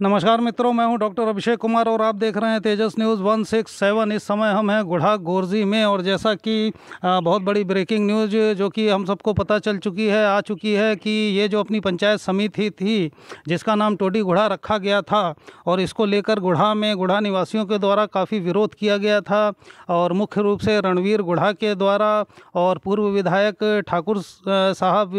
नमस्कार मित्रों, मैं हूं डॉक्टर अभिषेक कुमार और आप देख रहे हैं तेजस न्यूज़ 167। इस समय हम हैं गुढ़ा गोरजी में और जैसा कि बहुत बड़ी ब्रेकिंग न्यूज़ जो कि हम सबको पता चल चुकी है, आ चुकी है कि ये जो अपनी पंचायत समिति थी जिसका नाम टोडी गुढ़ा रखा गया था और इसको लेकर गुढ़ा में गुढ़ा निवासियों के द्वारा काफ़ी विरोध किया गया था और मुख्य रूप से रणवीर गुढ़ा के द्वारा और पूर्व विधायक ठाकुर साहब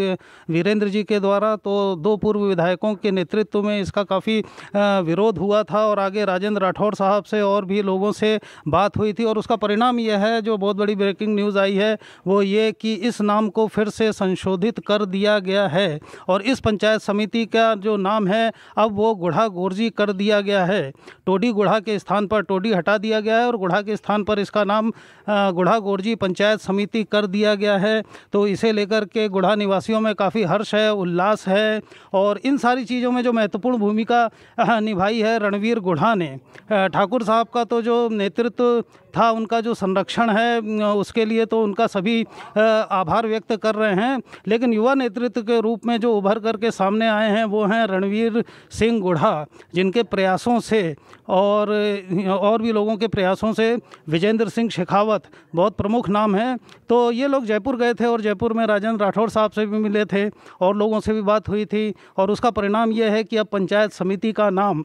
वीरेंद्र जी के द्वारा। तो दो पूर्व विधायकों के नेतृत्व में इसका काफ़ी विरोध हुआ था और आगे राजेंद्र राठौड़ साहब से और भी लोगों से बात हुई थी और उसका परिणाम यह है, जो बहुत बड़ी ब्रेकिंग न्यूज़ आई है, वो ये कि इस नाम को फिर से संशोधित कर दिया गया है और इस पंचायत समिति का जो नाम है अब वो गुढ़ा गोरजी कर दिया गया है। टोडी गुढ़ा के स्थान पर टोडी हटा दिया गया है और गुढ़ा के स्थान पर इसका नाम गुढ़ा गोरजी पंचायत समिति कर दिया गया है। तो इसे लेकर के गुढ़ा निवासियों में काफ़ी हर्ष है, उल्लास है और इन सारी चीज़ों में जो महत्वपूर्ण भूमिका निभाई है रणवीर गुढ़ा ने। ठाकुर साहब का तो जो नेतृत्व था, उनका जो संरक्षण है, उसके लिए तो उनका सभी आभार व्यक्त कर रहे हैं, लेकिन युवा नेतृत्व के रूप में जो उभर करके सामने आए हैं वो हैं रणवीर सिंह गुढ़ा, जिनके प्रयासों से और भी लोगों के प्रयासों से विजेंद्र सिंह शेखावत बहुत प्रमुख नाम हैं। तो ये लोग जयपुर गए थे और जयपुर में राजेंद्र राठौड़ साहब से भी मिले थे और लोगों से भी बात हुई थी और उसका परिणाम ये है कि अब पंचायत समिति का नाम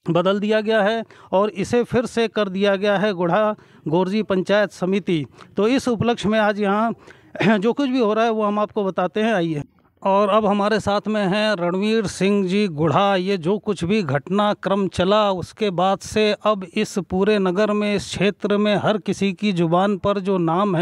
बदल दिया गया है और इसे फिर से कर दिया गया है गुढ़ा गोरजी पंचायत समिति। तो इस उपलक्ष्य में आज यहाँ जो कुछ भी हो रहा है वो हम आपको बताते हैं, आइए। और अब हमारे साथ में हैं रणवीर सिंह जी गुढ़ा। ये जो कुछ भी घटनाक्रम चला उसके बाद से अब इस पूरे नगर में, इस क्षेत्र में हर किसी की ज़ुबान पर जो नाम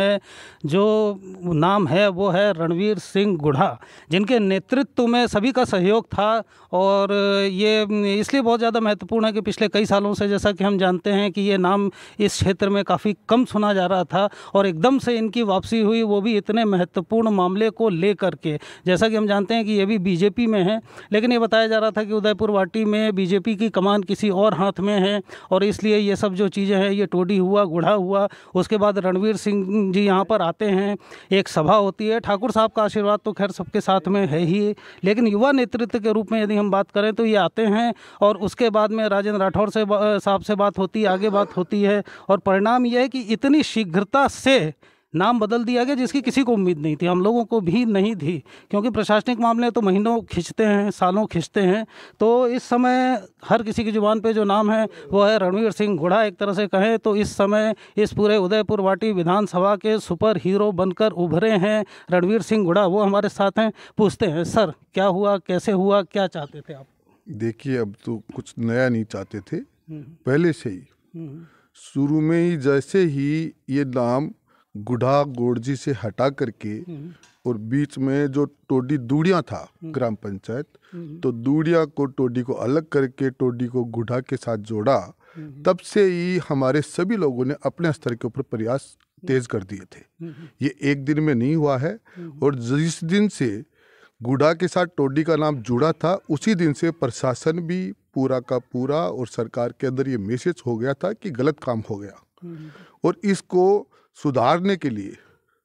है वो है रणवीर सिंह गुढ़ा, जिनके नेतृत्व में सभी का सहयोग था। और ये इसलिए बहुत ज़्यादा महत्वपूर्ण है कि पिछले कई सालों से, जैसा कि हम जानते हैं कि ये नाम इस क्षेत्र में काफ़ी कम सुना जा रहा था और एकदम से इनकी वापसी हुई, वो भी इतने महत्वपूर्ण मामले को लेकर के। जैसा कि हम जानते हैं कि ये भी बीजेपी में है, लेकिन ये बताया जा रहा था कि उदयपुर वाटी में बीजेपी की कमान किसी और हाथ में है और इसलिए ये सब जो चीज़ें हैं, ये टोडी हुआ, गुढ़ा हुआ, उसके बाद रणवीर सिंह जी यहाँ पर आते हैं, एक सभा होती है। ठाकुर साहब का आशीर्वाद तो खैर सबके साथ में है ही, लेकिन युवा नेतृत्व के रूप में यदि हम बात करें तो ये आते हैं और उसके बाद में राजेंद्र राठौड़ साहब से बात होती है, आगे बात होती है और परिणाम यह है कि इतनी शीघ्रता से नाम बदल दिया गया जिसकी किसी को उम्मीद नहीं थी, हम लोगों को भी नहीं थी, क्योंकि प्रशासनिक मामले तो महीनों खिंचते हैं, सालों खिंचते हैं। तो इस समय हर किसी की जुबान पे जो नाम है वो है रणवीर सिंह गुढ़ा। एक तरह से कहें तो इस समय इस पूरे उदयपुर वाटी विधानसभा के सुपर हीरो बनकर उभरे हैं रणवीर सिंह गुढ़ा। वो हमारे साथ हैं, पूछते हैं, सर क्या हुआ, कैसे हुआ, क्या चाहते थे आप? देखिए, अब तो कुछ नया नहीं चाहते थे, पहले से ही शुरू में ही जैसे ही ये नाम गुढ़ा गोरजी से हटा करके और बीच में जो टोडी दूड़िया था ग्राम पंचायत, तो दूड़िया को टोडी को अलग करके टोडी को गुढ़ा के साथ जोड़ा, तब से ही हमारे सभी लोगों ने अपने स्तर के ऊपर प्रयास तेज कर दिए थे। ये एक दिन में नहीं हुआ है और जिस दिन से गुढ़ा के साथ टोडी का नाम जुड़ा था उसी दिन से प्रशासन भी पूरा का पूरा और सरकार के अंदर ये मैसेज हो गया था कि गलत काम हो गया और इसको सुधारने के लिए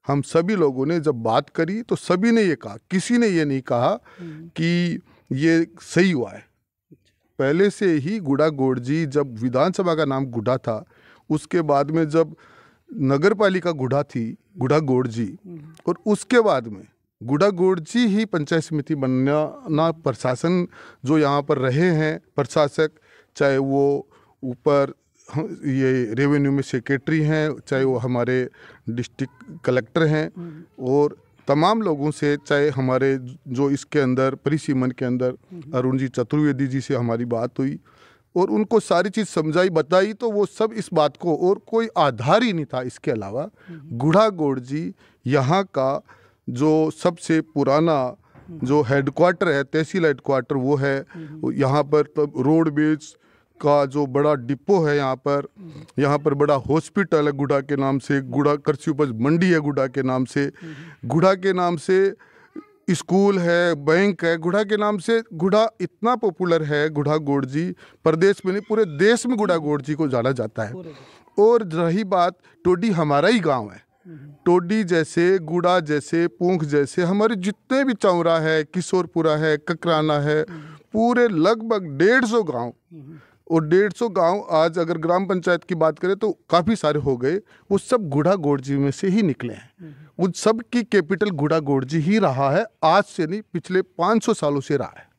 हम सभी लोगों ने जब बात करी तो सभी ने ये कहा, किसी ने ये नहीं कहा कि ये सही हुआ है। पहले से ही गुढ़ा गोरजी, जब विधानसभा का नाम गुढ़ा था, उसके बाद में जब नगर पालिका गुढ़ा थी, गुढ़ा गोरजी, और उसके बाद में गुढ़ा गोरजी ही पंचायत समिति बनना, प्रशासन जो यहाँ पर रहे हैं प्रशासक, चाहे वो ऊपर ये रेवेन्यू में सेक्रेटरी हैं, चाहे वो हमारे डिस्ट्रिक्ट कलेक्टर हैं और तमाम लोगों से, चाहे हमारे जो इसके अंदर परिसीमन के अंदर अरुण जी चतुर्वेदी जी से हमारी बात हुई और उनको सारी चीज़ समझाई, बताई, तो वो सब इस बात को, और कोई आधार ही नहीं था इसके अलावा। गुढ़ा गोरजी यहाँ का जो सबसे पुराना जो हेडक्वार्टर है, तहसील हेडक्वार्टर वो है। यहाँ पर तब रोडवेज का जो बड़ा डिपो है, यहाँ पर बड़ा हॉस्पिटल है गुढ़ा के नाम से, गुढ़ा कृषि उपज मंडी है गुढ़ा के नाम से, गुढ़ा के नाम से स्कूल है, बैंक है, गुढ़ा के नाम से। गुढ़ा इतना पॉपुलर है, गुढ़ा गोरजी, प्रदेश में नहीं पूरे देश में गुढ़ा गोरजी को जाना जाता है। और रही बात, टोडी हमारा ही गांव है, टोडी जैसे, गुढ़ा जैसे, पूंख जैसे हमारे जितने भी चौरा है, किशोरपुरा है, ककराना है, पूरे लगभग 150 गांव, और 150 गांव आज अगर ग्राम पंचायत की बात करें तो काफ़ी सारे हो गए, वो सब गुढ़ा गोरजी में से ही निकले हैं। उन सब की कैपिटल गुढ़ा गोरजी ही रहा है, आज से नहीं, पिछले 500 सालों से रहा है।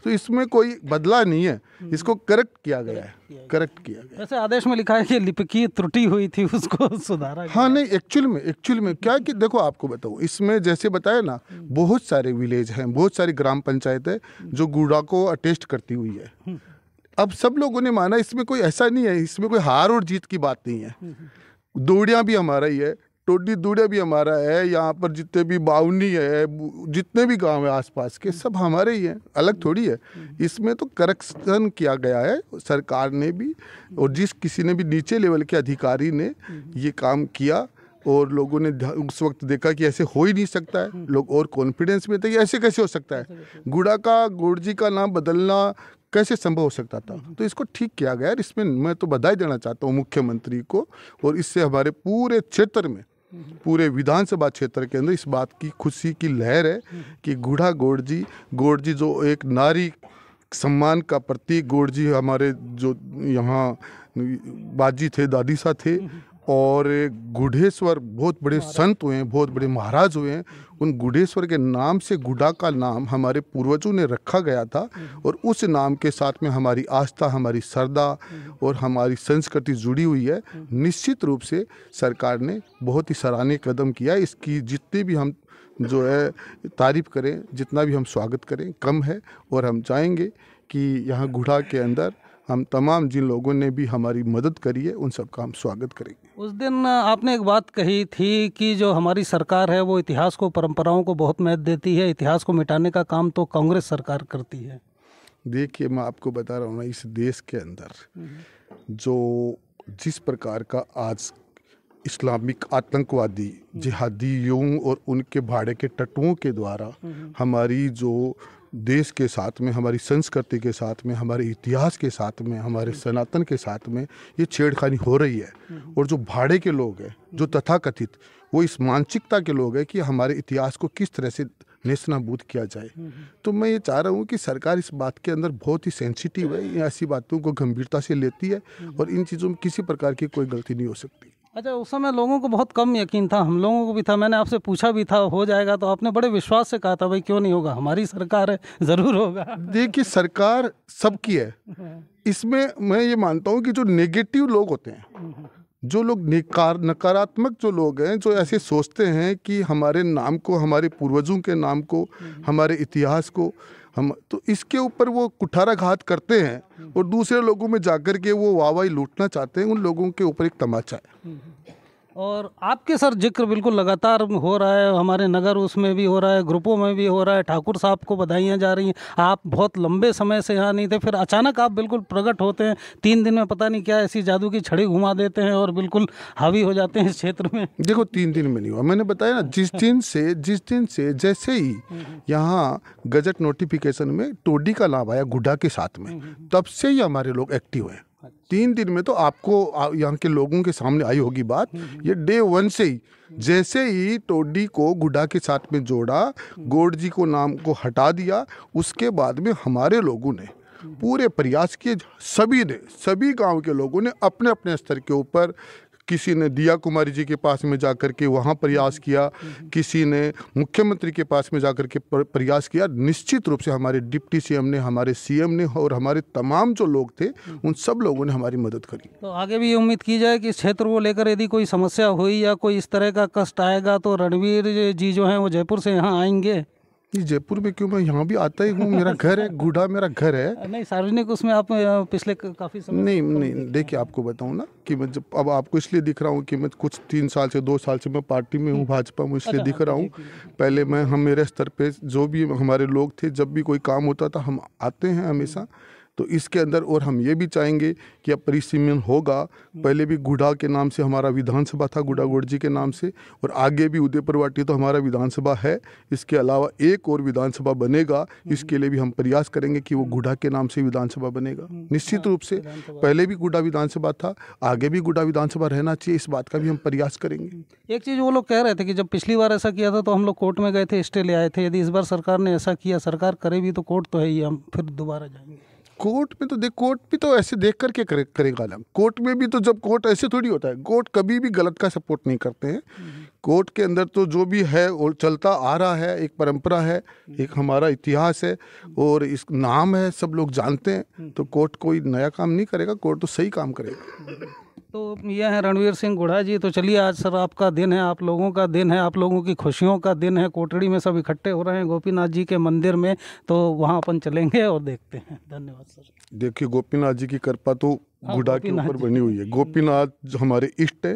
तो इसमें कोई बदला नहीं है, इसको करेक्ट किया गया है, करेक्ट किया गया। वैसे आदेश में लिखा है कि लिपिकीय त्रुटि हुई थी, उसको सुधारा गया। हाँ नहीं, एक्चुअल में क्या कि देखो आपको बताऊँ, इसमें जैसे बताया ना, बहुत सारे विलेज हैं, बहुत सारी ग्राम पंचायत है जो गुढ़ा को अटेस्ट करती हुई है। अब सब लोगों ने माना, इसमें कोई ऐसा नहीं है, इसमें कोई हार और जीत की बात नहीं है। दूड़िया भी हमारा ही है, टोडी दूड़िया भी हमारा है, यहाँ पर जितने भी बावनी है, जितने भी गांव है आसपास के, सब हमारे ही हैं, अलग थोड़ी है। इसमें तो करेक्शन किया गया है सरकार ने भी, और जिस किसी ने भी नीचे लेवल के अधिकारी ने ये काम किया, और लोगों ने उस वक्त देखा कि ऐसे हो ही नहीं सकता है, लोग और कॉन्फिडेंस में थे कि ऐसे कैसे हो सकता है, गुड़ा का गोरजी का नाम बदलना कैसे संभव हो सकता था। तो इसको ठीक किया गया, और इसमें मैं तो बधाई देना चाहता हूँ मुख्यमंत्री को, और इससे हमारे पूरे क्षेत्र में, पूरे विधानसभा क्षेत्र के अंदर इस बात की खुशी की लहर है कि गुढ़ा गोरजी जो एक नारी सम्मान का प्रतीक, गोरजी हमारे जो यहाँ बाजी थे, दादीसा थे, और गुढ़ेश्वर बहुत बड़े संत हुए हैं, बहुत बड़े महाराज हुए हैं। उन गुढ़ेश्वर के नाम से गुढ़ा का नाम हमारे पूर्वजों ने रखा गया था, और उस नाम के साथ में हमारी आस्था, हमारी श्रद्धा और हमारी संस्कृति जुड़ी हुई है। निश्चित रूप से सरकार ने बहुत ही सराहनीय कदम किया है। इसकी जितनी भी हम जो है तारीफ करें, जितना भी हम स्वागत करें कम है, और हम चाहेंगे कि यहाँ गुढ़ा के अंदर हम तमाम जिन लोगों ने भी हमारी मदद करी है उन सबका हम स्वागत करेंगे। उस दिन आपने एक बात कही थी कि जो हमारी सरकार है वो इतिहास को, परंपराओं को बहुत महत्व देती है, इतिहास को मिटाने का काम तो कांग्रेस सरकार करती है। देखिए, मैं आपको बता रहा हूँ ना, इस देश के अंदर जो जिस प्रकार का आज इस्लामिक आतंकवादी जिहादियों और उनके भाड़े के टट्टुओं के द्वारा हमारी जो देश के साथ में, हमारी संस्कृति के साथ में, हमारे इतिहास के साथ में, हमारे सनातन के साथ में ये छेड़खानी हो रही है, और जो भाड़े के लोग हैं, जो तथाकथित, वो इस मानसिकता के लोग हैं कि हमारे इतिहास को किस तरह से नेस्तनाबूद किया जाए। तो मैं ये चाह रहा हूँ कि सरकार इस बात के अंदर बहुत ही सेंसिटिव है, ये ऐसी बातों को गंभीरता से लेती है, और इन चीज़ों में किसी प्रकार की कोई गलती नहीं हो सकती। अच्छा, उस समय लोगों को बहुत कम यकीन था, हम लोगों को भी था, मैंने आपसे पूछा भी था हो जाएगा, तो आपने बड़े विश्वास से कहा था भाई क्यों नहीं होगा, हमारी सरकार है, ज़रूर होगा। देखिए, सरकार सबकी है, इसमें मैं ये मानता हूँ कि जो नेगेटिव लोग होते हैं, जो लोग नकारात्मक जो लोग हैं, जो ऐसे सोचते हैं कि हमारे नाम को, हमारे पूर्वजों के नाम को, हमारे इतिहास को हम, तो इसके ऊपर वो कुठाराघात करते हैं, और दूसरे लोगों में जाकर के वो वाहवाही लूटना चाहते हैं, उन लोगों के ऊपर एक तमाचा है। और आपके सर जिक्र बिल्कुल लगातार हो रहा है, हमारे नगर उसमें भी हो रहा है, ग्रुपों में भी हो रहा है, ठाकुर साहब को बधाइयाँ जा रही हैं। आप बहुत लंबे समय से यहाँ नहीं थे, फिर अचानक आप बिल्कुल प्रकट होते हैं, 3 दिन में पता नहीं क्या ऐसी जादू की छड़ी घुमा देते हैं और बिल्कुल हावी हो जाते हैं इस क्षेत्र में। देखो, 3 दिन में नहीं हुआ, मैंने बताया ना, जिस दिन से जैसे ही यहाँ गजट नोटिफिकेशन में टोडी का नाम आया गुड्डा के साथ में, तब से ही हमारे लोग एक्टिव हैं। 3 दिन में तो आपको यहाँ के लोगों के सामने आई होगी बात, ये डे 1 से ही, जैसे ही टोडी को गुड्डा के साथ में जोड़ा, गोरजी को नाम को हटा दिया, उसके बाद में हमारे लोगों ने पूरे प्रयास किए, सभी गांव के लोगों ने अपने अपने स्तर के ऊपर, किसी ने दिया कुमारी जी के पास में जाकर के वहाँ प्रयास किया, किसी ने मुख्यमंत्री के पास में जाकर के प्रयास किया। निश्चित रूप से हमारे डिप्टी सीएम ने, हमारे सीएम ने, और हमारे तमाम जो लोग थे, उन सब लोगों ने हमारी मदद करी। तो आगे भी ये उम्मीद की जाए कि इस क्षेत्र को लेकर यदि कोई समस्या हुई या कोई इस तरह का कष्ट आएगा तो रणवीर जी जो हैं वो जयपुर से यहाँ आएंगे। ये जयपुर में क्यों, मैं यहाँ भी आता ही हूँ, मेरा घर है, गुढ़ा मेरा घर है। नहीं, सार्वजनिक उसमें आप पिछले काफ़ी समय नहीं, देखिए आपको बताऊँ ना कि मैं जब, अब आपको इसलिए दिख रहा हूँ कि मैं कुछ 3 साल से 2 साल से मैं पार्टी में हूँ, भाजपा में, इसलिए दिख रहा हूँ। पहले हम मेरे स्तर पे जो भी हमारे लोग थे, जब भी कोई काम होता था हम आते हैं हमेशा। तो इसके अंदर और हम ये भी चाहेंगे कि अब परिसीमन होगा। पहले भी गुढ़ा के नाम से हमारा विधानसभा था, गुढ़ा गोड़जी के नाम से, और आगे भी उदयपुर वाटी तो हमारा विधानसभा है। इसके अलावा एक और विधानसभा बनेगा, इसके लिए भी हम प्रयास करेंगे कि वो गुढ़ा के नाम से विधानसभा बनेगा। निश्चित रूप से पहले भी गुढ़ा विधानसभा था, आगे भी गुढ़ा विधानसभा रहना चाहिए, इस बात का भी हम प्रयास करेंगे। एक चीज़ वो लोग कह रहे थे कि जब पिछली बार ऐसा किया था तो हम लोग कोर्ट में गए थे, स्टे ले आए थे। यदि इस बार सरकार ने ऐसा किया, सरकार करे भी तो कोर्ट तो है ही, हम फिर दोबारा जाएंगे कोर्ट में। तो देख, कोर्ट भी तो ऐसे देख करके करेगा ना। कोर्ट में भी तो, जब कोर्ट ऐसे थोड़ी होता है, कोर्ट कभी भी गलत का सपोर्ट नहीं करते हैं। कोर्ट के अंदर तो जो भी है वो चलता आ रहा है, एक परंपरा है, एक हमारा इतिहास है और इस नाम है, सब लोग जानते हैं। तो कोर्ट कोई नया काम नहीं करेगा, कोर्ट तो सही काम करेगा। तो ये हैं रणवीर सिंह गुढ़ा जी। तो चलिए, आज सर आपका दिन है, आप लोगों का दिन है, आप लोगों की खुशियों का दिन है। कोटड़ी में सब इकट्ठे हो रहे हैं गोपीनाथ जी के मंदिर में, तो वहाँ अपन चलेंगे और देखते हैं। धन्यवाद सर। देखिए, गोपीनाथ जी की कृपा तो गुढ़ा के ऊपर बनी हुई है। गोपीनाथ जो हमारे इष्ट है,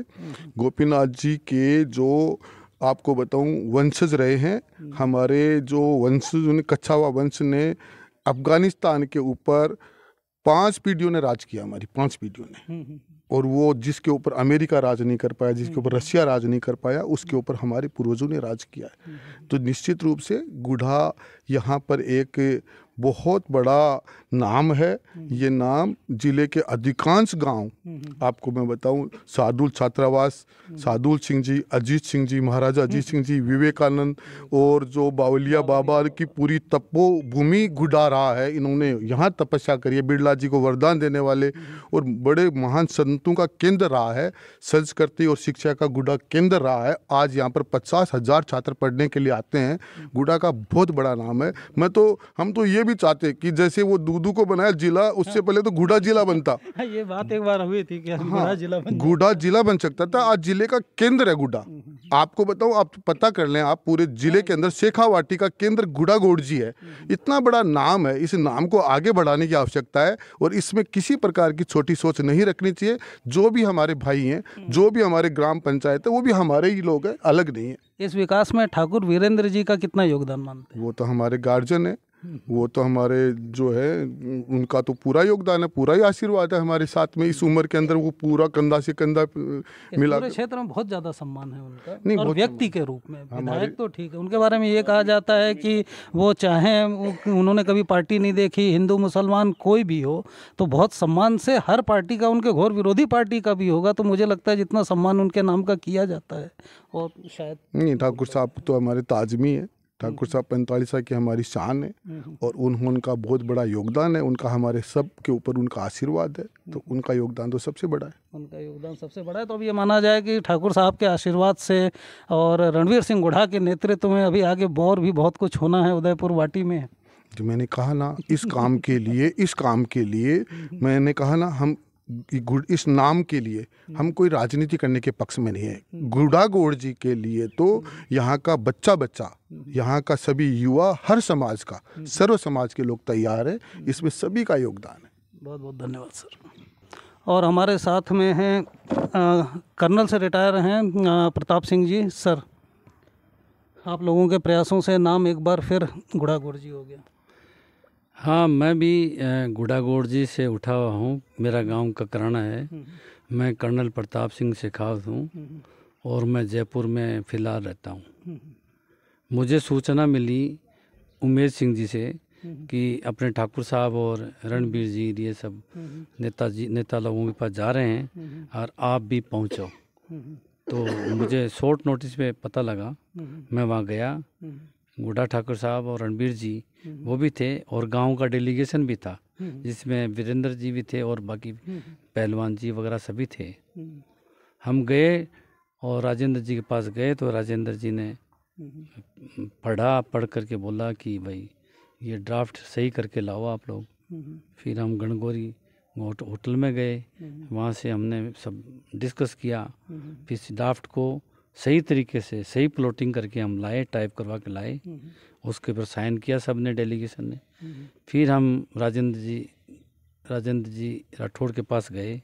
गोपीनाथ जी के जो आपको बताऊं वंशज रहे हैं, हमारे जो वंशज, कच्छावा वंश ने अफगानिस्तान के ऊपर 5 पीढ़ियों ने राज किया, हमारी 5 पीढ़ियों ने। और वो जिसके ऊपर अमेरिका राज नहीं कर पाया, जिसके ऊपर रशिया राज नहीं कर पाया, उसके ऊपर हमारे पूर्वजों ने राज किया है। तो निश्चित रूप से गुढ़ा यहाँ पर एक बहुत बड़ा नाम है। ये नाम जिले के अधिकांश गांव, आपको मैं बताऊं, सादुल छात्रावास, सादुल सिंह जी, अजीत सिंह जी, महाराजा अजीत सिंह जी, विवेकानंद और जो बावलिया बाबा की पूरी तपोभूमि गुढ़ा रहा है। इन्होंने यहाँ तपस्या करी है, बिरला जी को वरदान देने वाले और बड़े महान संतों का केंद्र रहा है। संस्कृति और शिक्षा का गुढ़ा केंद्र रहा है। आज यहाँ पर 50,000 छात्र पढ़ने के लिए आते हैं। गुढ़ा का बहुत बड़ा नाम है। हम तो ये भी चाहते कि जैसे वो दूदू को बनाया जिला, उससे पहले तो गुढ़ा जिला बनता। ये बात एक बार हुई थी कि गुढ़ा जिला बन सकता था। आज जिले का केंद्र है गुढ़ा। आपको बताऊं, आप पता कर लें, आप पूरे जिले के अंदर शेखावाटी का केंद्र गुढ़ा गोड़जी है। इतना बड़ा नाम है, इस नाम को आगे बढ़ाने की आवश्यकता है और इसमें किसी प्रकार की छोटी सोच नहीं रखनी चाहिए। जो भी हमारे भाई हैं, जो भी हमारे ग्राम पंचायत है, वो भी हमारे ही लोग हैं, अलग नहीं है। इस विकास में ठाकुर वीरेंद्र जी का कितना योगदान मानते हैं? वो तो हमारे गार्जियन है, वो तो हमारे जो है, उनका तो पूरा योगदान है, पूरा ही आशीर्वाद है हमारे साथ में। इस उम्र के अंदर वो पूरा कंधा से कंधा मिला। पूरे क्षेत्र में बहुत ज़्यादा सम्मान है उनका। नहीं, और व्यक्ति के रूप में विधायक तो ठीक है, उनके बारे में ये कहा जाता है कि वो चाहें, उन्होंने कभी पार्टी नहीं देखी, हिंदू मुसलमान कोई भी हो, तो बहुत सम्मान से हर पार्टी का, उनके घोर विरोधी पार्टी का भी होगा, तो मुझे लगता है जितना सम्मान उनके नाम का किया जाता है, और शायद नहीं, ठाकुर साहब तो हमारे ताजमी है। ठाकुर साहब 45 साल की हमारी शान है और उनका बहुत बड़ा योगदान है। उनका हमारे सब के ऊपर उनका आशीर्वाद है, तो उनका योगदान तो सबसे बड़ा है। उनका योगदान सबसे बड़ा है। तो अब ये माना जाए कि ठाकुर साहब के आशीर्वाद से और रणवीर सिंह गुढ़ा के नेतृत्व में अभी आगे और भी बहुत कुछ होना है उदयपुर वाटी में। जो मैंने कहा ना, इस काम के लिए मैंने कहा ना, हम इस नाम के लिए हम कोई राजनीति करने के पक्ष में नहीं है। गुढ़ा गोड़ जी के लिए तो यहाँ का बच्चा, यहाँ का सभी युवा, हर समाज का, सर्व समाज के लोग तैयार है। इसमें सभी का योगदान है। बहुत बहुत धन्यवाद सर। और हमारे साथ में हैं कर्नल से रिटायर हैं प्रताप सिंह जी। सर, आप लोगों के प्रयासों से नाम एक बार फिर गुढ़ा गोड़ जी हो गया। हाँ, मैं भी गुढ़ा गोड़ जी से उठा हुआ हूँ। मेरा गांव ककराना है। मैं कर्नल प्रताप सिंह शेखावत हूँ और मैं जयपुर में फ़िलहाल रहता हूँ। मुझे सूचना मिली उमेश सिंह जी से कि अपने ठाकुर साहब और रणबीर जी, ये सब नेता लोगों के पास जा रहे हैं और आप भी पहुँचो। तो मुझे शॉर्ट नोटिस पे पता लगा, मैं वहाँ गया। गुढ़ा ठाकुर साहब और रणबीर जी वो भी थे और गांव का डेलीगेशन भी था, जिसमें वीरेंद्र जी भी थे और बाकी पहलवान जी वगैरह सभी थे। हम गए और राजेंद्र जी के पास गए, तो राजेंद्र जी ने पढ़ करके बोला कि भाई ये ड्राफ्ट सही करके लाओ आप लोग। फिर हम गणगौरी होटल में गए, वहाँ से हमने सब डिस्कस किया। फिर ड्राफ्ट को सही तरीके से सही प्लॉटिंग करके हम लाए, टाइप करवा के लाए। उसके ऊपर साइन किया सब ने, डेलीगेशन ने। फिर हम राजेंद्र जी राठौड़ के पास गए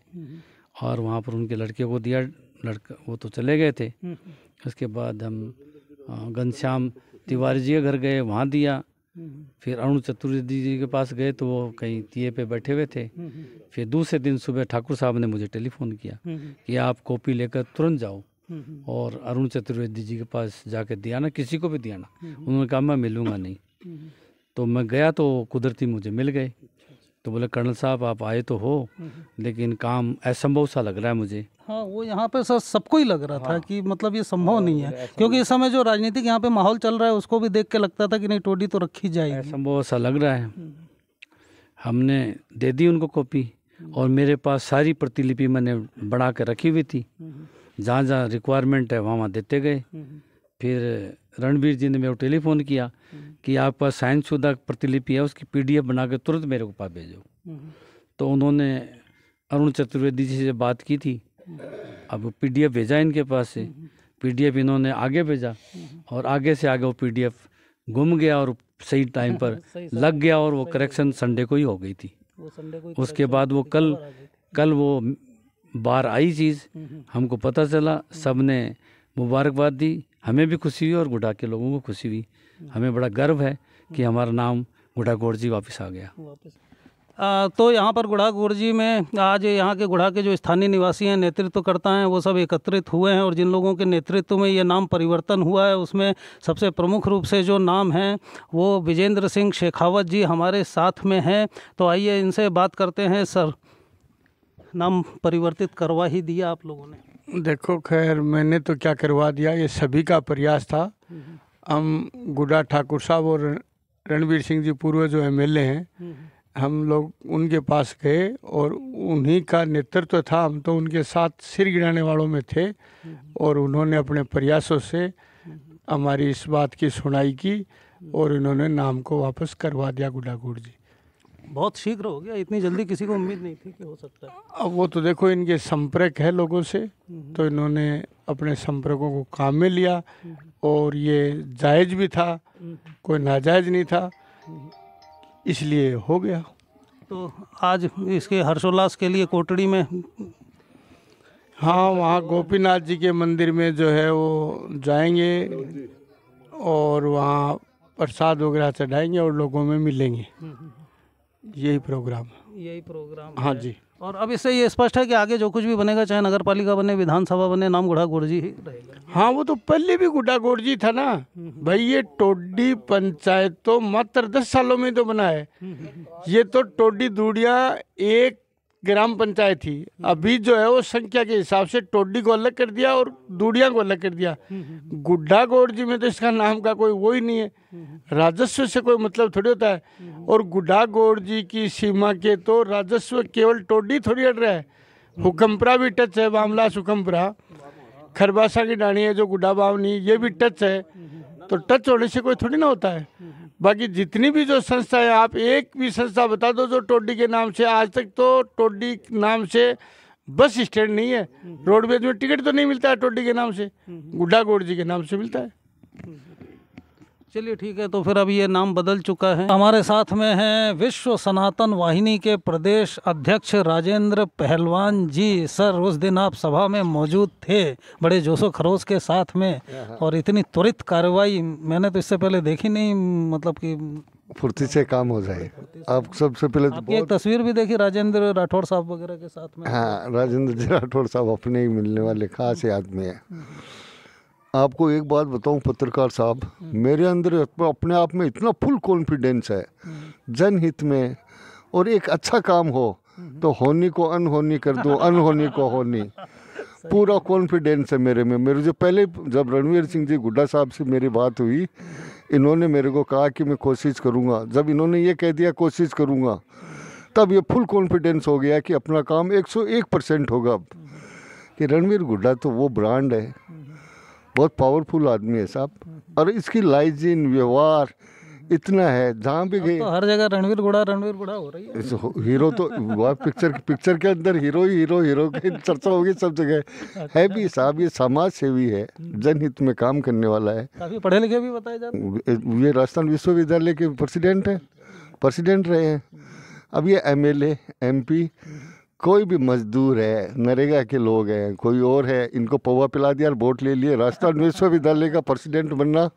और वहाँ पर उनके लड़के को दिया। लड़का वो तो चले गए थे। उसके बाद हम घनश्याम तिवारी जी के घर गए, वहाँ दिया। फिर अरुण चतुर्वेदी जी के पास गए तो वो कहीं टीए पे बैठे हुए थे। फिर दूसरे दिन सुबह ठाकुर साहब ने मुझे टेलीफोन किया कि आप कॉपी लेकर तुरंत जाओ और अरुण चतुर्वेदी जी के पास जाकर दिया ना, किसी को भी दिया ना। उन्होंने कहा मैं मिलूंगा नहीं। तो मैं गया तो कुदरती मुझे मिल गए। तो बोले कर्नल साहब आप आए तो हो, लेकिन काम असंभव सा लग रहा है मुझे। हाँ, वो यहाँ पे सर सबको ही लग रहा था कि मतलब ये संभव नहीं है, क्योंकि इस समय जो राजनीतिक यहाँ पे माहौल चल रहा है उसको भी देख के लगता था कि नहीं, टोडी तो रखी जाएगी। असंभव सा लग रहा है। हमने दे दी उनको कॉपी और मेरे पास सारी प्रतिलिपि मैंने बना के रखी हुई थी। जहाँ जहाँ रिक्वायरमेंट है वहाँ वहाँ देते गए। फिर रणवीर जी ने मेरे को टेलीफोन किया कि आपके पास साइन शुदा प्रतिलिपि है, उसकी पीडीएफ बना के तुरंत मेरे को पास भेजो। तो उन्होंने अरुण चतुर्वेदी जी से बात की थी। अब पीडीएफ भेजा इनके पास से, पीडीएफ इन्होंने आगे भेजा और आगे से आगे वो पीडीएफ गुम गया और सही टाइम पर लग गया और वो करेक्शन संडे को ही हो गई थी। उसके बाद वो कल वो बाहर आई चीज़, हमको पता चला, सब ने मुबारकबाद दी, हमें भी खुशी हुई और गुडा के लोगों को खुशी हुई। हमें बड़ा गर्व है कि हमारा नाम गुडा गोरजी वापस आ गया। तो यहाँ पर गुडा गोरजी में आज यहाँ के गुडा के जो स्थानीय निवासी हैं, नेतृत्वकर्ता हैं, वो सब एकत्रित हुए हैं और जिन लोगों के नेतृत्व में ये नाम परिवर्तन हुआ है उसमें सबसे प्रमुख रूप से जो नाम है वो विजेंद्र सिंह शेखावत जी हमारे साथ में हैं। तो आइए इनसे बात करते हैं। सर, नाम परिवर्तित करवा ही दिया आप लोगों ने? देखो, खैर मैंने तो क्या करवा दिया, ये सभी का प्रयास था। हम गुडा ठाकुर साहब और रणवीर सिंह जी पूर्व जो एमएलए हैं, हम लोग उनके पास गए और उन्हीं का नेतृत्व था। हम तो उनके साथ सिर गिराने वालों में थे और उन्होंने अपने प्रयासों से हमारी इस बात की सुनाई की और इन्होंने नाम को वापस करवा दिया गुडा गोरजी। बहुत शीघ्र हो गया, इतनी जल्दी किसी को उम्मीद नहीं थी कि हो सकता है। अब वो तो देखो, इनके संपर्क है लोगों से, तो इन्होंने अपने संपर्कों को काम में लिया और ये जायज़ भी था, कोई नाजायज़ नहीं था, इसलिए हो गया। तो आज इसके हर्षोल्लास के लिए कोटड़ी में, हाँ, वहाँ गोपीनाथ जी के मंदिर में जो है वो जाएंगे और वहाँ प्रसाद वगैरह चढ़ाएंगे और लोगों में मिलेंगे। यही प्रोग्राम हाँ है। जी। और अब इससे ये स्पष्ट है कि आगे जो कुछ भी बनेगा, चाहे नगर पालिका बने, विधानसभा बने, नाम गुडा गोरजी ही रहेगा। हाँ, वो तो पहले भी गुडा गोरजी था ना भाई। ये टोडी पंचायत तो मात्र 10 सालों में तो बना है। ये तो टोडी दूडिया एक ग्राम पंचायत थी। अभी जो है वो संख्या के हिसाब से टोडी को अलग कर दिया और दूडिया को अलग कर दिया। गुड्डा गोरजी में तो इसका नाम का कोई वो ही नहीं है, राजस्व से कोई मतलब थोड़ी होता है। और गुड्डा गोरजी की सीमा के तो राजस्व केवल टोडी थोड़ी हट रहा है, हुकमपुरा भी टच है, बामलास हुकमपुरा, खरबासा की डाणी है जो गुड्डा बावनी, ये भी टच है। तो टच होने से कोई थोड़ी ना होता है। बाकी जितनी भी जो संस्था है, आप एक भी संस्था बता दो जो टोडी के नाम से, आज तक तो टोडी नाम से बस स्टैंड नहीं है, रोडवेज में टिकट तो नहीं मिलता है टोडी के नाम से, गुड्डा गोरजी के नाम से मिलता है। चलिए ठीक है, तो फिर अब ये नाम बदल चुका है। हमारे साथ में हैं विश्व सनातन वाहिनी के प्रदेश अध्यक्ष राजेंद्र पहलवान जी। सर, उस दिन आप सभा में मौजूद थे बड़े जोशो खरोश के साथ में, और इतनी त्वरित कार्रवाई मैंने तो इससे पहले देखी नहीं, मतलब कि फुर्ती से काम हो जाए। आप सबसे पहले तो आपकी एक तस्वीर भी देखी राजेंद्र राठौड़ साहब वगैरह के साथ में। हाँ, राजेंद्र जी राठौड़ साहब अपने ही मिलने वाले खास आदमी है। आपको एक बात बताऊं पत्रकार साहब, मेरे अंदर अपने आप में इतना फुल कॉन्फिडेंस है जनहित में, और एक अच्छा काम हो तो होनी को अनहोनी कर दो, अनहोनी को होनी, पूरा कॉन्फिडेंस है मेरे में। मेरे जो पहले जब रणवीर सिंह जी गुड्डा साहब से मेरी बात हुई, इन्होंने मेरे को कहा कि मैं कोशिश करूंगा। जब इन्होंने ये कह दिया कोशिश करूंगा, तब ये फुल कॉन्फिडेंस हो गया कि अपना काम 101% होगा। अब कि रणवीर गुड्डा तो वो ब्रांड है, बहुत पावरफुल आदमी है साहब, और इसकी लाइजिन व्यवहार इतना है, जहाँ भी गए तो हर जगह रणवीर गुड़ा हो रही है। हीरो तो वह पिक्चर के अंदर हीरो की चर्चा होगी सब जगह। है भी साहब, ये समाज सेवी है, जनहित में काम करने वाला है, काफी पढ़े लिखे भी बताए जाते हैं। ये राजस्थान विश्वविद्यालय के प्रेसिडेंट रहे हैं। अब ये MLA MP कोई भी मजदूर है, नरेगा के लोग हैं, कोई और है, इनको पौवा पिला दिया और वोट ले लिए। राजस्थान विश्वविद्यालय का प्रेसिडेंट बनना,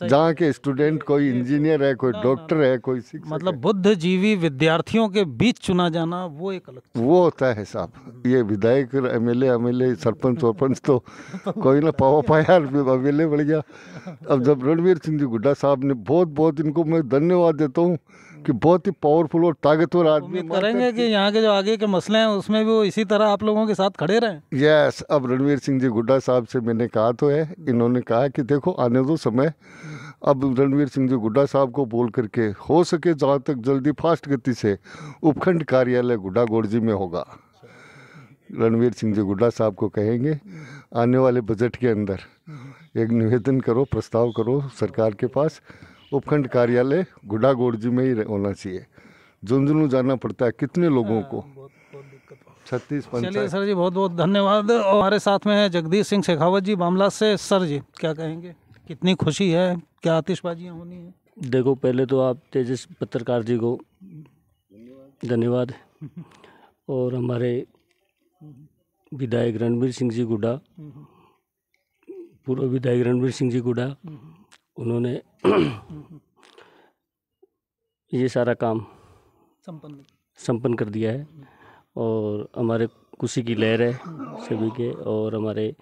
जहाँ के स्टूडेंट कोई इंजीनियर है, कोई डॉक्टर है, कोई शिक्षक मतलब बुद्धिजीवी विद्यार्थियों के बीच चुना जाना वो एक अलग चीज़। वो होता है साहब। ये विधायक, एमएलए, सरपंच तो कोई ना पौवा पाया, एमएलए बढ़ गया। अब जब रणवीर सिंह जी गुड्डा साहब ने बहुत इनको मैं धन्यवाद देता हूँ कि बहुत ही पावरफुल और ताकतवर आदमी। उम्मीद करेंगे कि यहाँ के जो आगे के मसले हैं उसमें भी वो इसी तरह आप लोगों के साथ खड़े रहें। यस, अब रणवीर सिंह जी गुड्डा साहब से मैंने कहा तो है, इन्होंने कहा कि देखो आने दो समय। अब रणवीर सिंह जी गुड्डा साहब को बोल करके हो सके जहाँ तक जल्दी फास्ट गति से उपखंड कार्यालय गुड्डा गोरजी में होगा। रणवीर सिंह जी गुड्डा साहब को कहेंगे आने वाले बजट के अंदर एक निवेदन करो, प्रस्ताव करो सरकार के पास, उपखंड कार्यालय गुड्डा गोरजी में ही होना चाहिए। झुंझुनू जाना पड़ता है कितने लोगों को, 36 चलिए पंचायत। सर जी, बहुत बहुत धन्यवाद। और हमारे साथ में है जगदीश सिंह शेखावत जी मामला से। सर जी क्या कहेंगे, कितनी खुशी है, क्या आतिशबाजियाँ होनी है? देखो, पहले तो आप तेजस पत्रकार जी को धन्यवाद, और हमारे विधायक रणवीर सिंह जी गुड्डा, पूर्व विधायक रणवीर सिंह जी गुड्डा, उन्होंने ये सारा काम संपन्न कर दिया है। और हमारे खुशी की लहर है सभी के। और हमारे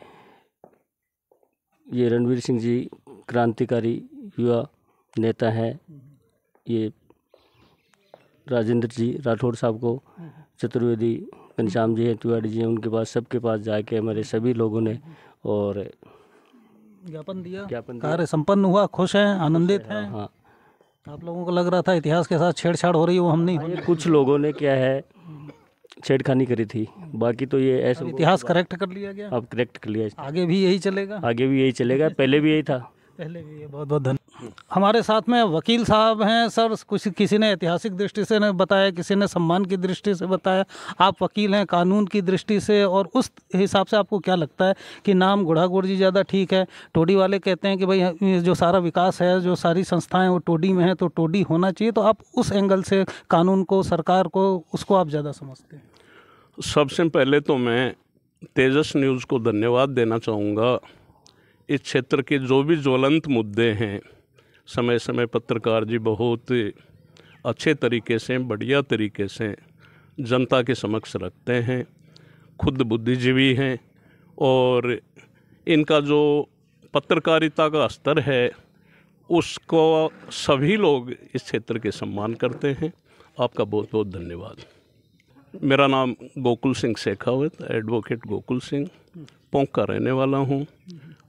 ये रणवीर सिंह जी क्रांतिकारी युवा नेता हैं। ये राजेंद्र जी राठौड़ साहब को, चतुर्वेदी घनश्याम जी हैं, तिवारी जी हैं, उनके पास, सबके पास जाके हमारे सभी लोगों ने और ज्ञापन दिया, कार्य संपन्न हुआ, खुश हैं, आनंदित हैं। हाँ, आप लोगों को लग रहा था इतिहास के साथ छेड़छाड़ हो रही है, वो हम नहीं होने देंगे। कुछ लोगों ने क्या है छेड़खानी करी थी, बाकी तो ये ऐसा इतिहास करेक्ट कर लिया गया, अब करेक्ट कर लिया। आगे भी यही चलेगा, आगे भी यही चलेगा, पहले भी यही था। पहले भी ये। बहुत बहुत धन्यवाद। हमारे साथ में वकील साहब हैं। सर, कुछ किसी ने ऐतिहासिक दृष्टि से ने बताया, किसी ने सम्मान की दृष्टि से बताया, आप वकील हैं कानून की दृष्टि से, और उस हिसाब से आपको क्या लगता है कि नाम गुढ़ा गोरजी ज़्यादा ठीक है? टोडी वाले कहते हैं कि भाई ये जो सारा विकास है, जो सारी संस्थाएं वो टोडी में है, तो टोडी होना चाहिए। तो आप उस एंगल से कानून को, सरकार को, उसको आप ज़्यादा समझते हैं? सबसे पहले तो मैं तेजस न्यूज़ को धन्यवाद देना चाहूँगा। इस क्षेत्र के जो भी ज्वलंत मुद्दे हैं, समय समय पत्रकार जी बहुत अच्छे तरीके से, बढ़िया तरीके से जनता के समक्ष रखते हैं। खुद बुद्धिजीवी हैं और इनका जो पत्रकारिता का स्तर है उसको सभी लोग इस क्षेत्र के सम्मान करते हैं। आपका बहुत बहुत धन्यवाद। मेरा नाम गोकुल सिंह शेखावत, एडवोकेट गोकुल सिंह, पोंक का रहने वाला हूँ।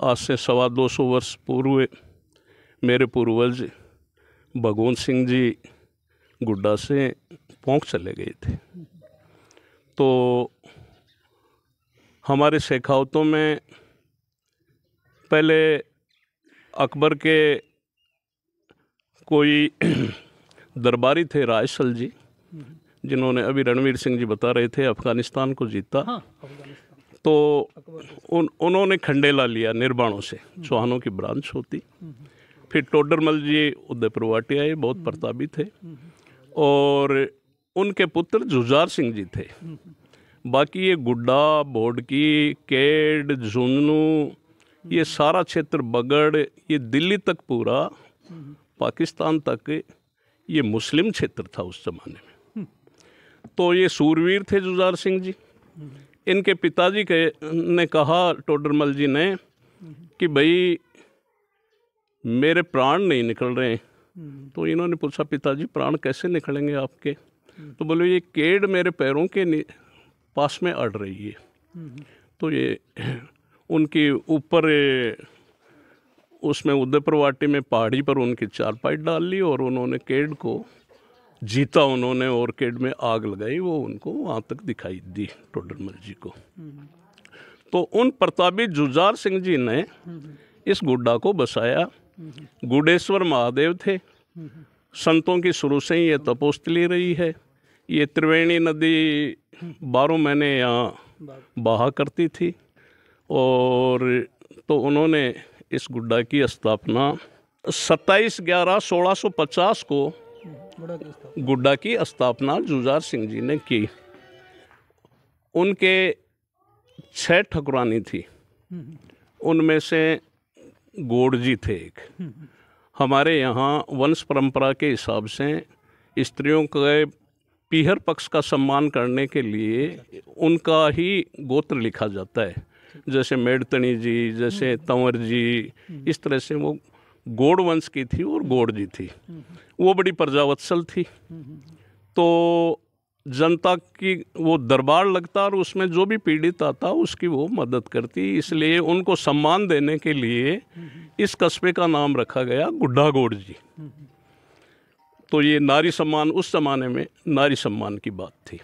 आज से 225 वर्ष पूर्व मेरे पूर्वज भगवंत सिंह जी गुड्डा से पोंक चले गए थे। तो हमारे शेखावतों में पहले अकबर के कोई दरबारी थे, रायसल जी, जिन्होंने अभी रणवीर सिंह जी बता रहे थे अफगानिस्तान को जीता। हाँ, तो उन्होंने खंडेला लिया निर्बाणों से, चौहानों की ब्रांच होती। फिर टोडरमल जी उदयपुर वाटी आए, बहुत प्रतापी थे, और उनके पुत्र जुझार सिंह जी थे। बाकी ये गुड्डा, बोडकी, केड, झुंझुनू, ये सारा क्षेत्र, बगड़, ये दिल्ली तक पूरा, पाकिस्तान तक ये मुस्लिम क्षेत्र था उस ज़माने में। तो ये सूरवीर थे जुझार सिंह जी। इनके पिताजी ने कहा टोडरमल जी ने कि भाई मेरे प्राण नहीं निकल रहे। तो इन्होंने पूछा, पिताजी प्राण कैसे निकलेंगे आपके? तो बोले ये केड मेरे पैरों के पास में अड़ रही है। तो ये उनकी ऊपर उसमें उदयपुर वाटी में पहाड़ी पर उनकी चारपाई डाल ली और उन्होंने केड को जीता उन्होंने, और केड में आग लगाई, वो उनको वहाँ तक दिखाई दी टोडरमल जी को। तो उन प्रतापी जुझार सिंह जी ने इस गुड्डा को बसाया। गुडेश्वर महादेव थे, संतों की शुरू से ही ये तपोस्थली रही है। ये त्रिवेणी नदी 12 महीने यहाँ बहा करती थी, और तो उन्होंने इस गुड्डा की स्थापना 27/11/1650 को गुड्डा की स्थापना जुझार सिंह जी ने की। उनके 6 ठकुरानी थी, उनमें से गोड़ जी थे एक। हमारे यहाँ वंश परंपरा के हिसाब से स्त्रियों के पीहर पक्ष का सम्मान करने के लिए उनका ही गोत्र लिखा जाता है। जैसे मेड़तनी जी, जैसे तंवर जी, इस तरह से वो गोड़ वंश की थी और गोड़ जी थी। वो बड़ी प्रजावत्सल थी, तो जनता की वो दरबार लगता और उसमें जो भी पीड़ित आता उसकी वो मदद करती। इसलिए उनको सम्मान देने के लिए इस कस्बे का नाम रखा गया गुड्डा गोड़ जी। तो ये नारी सम्मान, उस जमाने में नारी सम्मान की बात थी।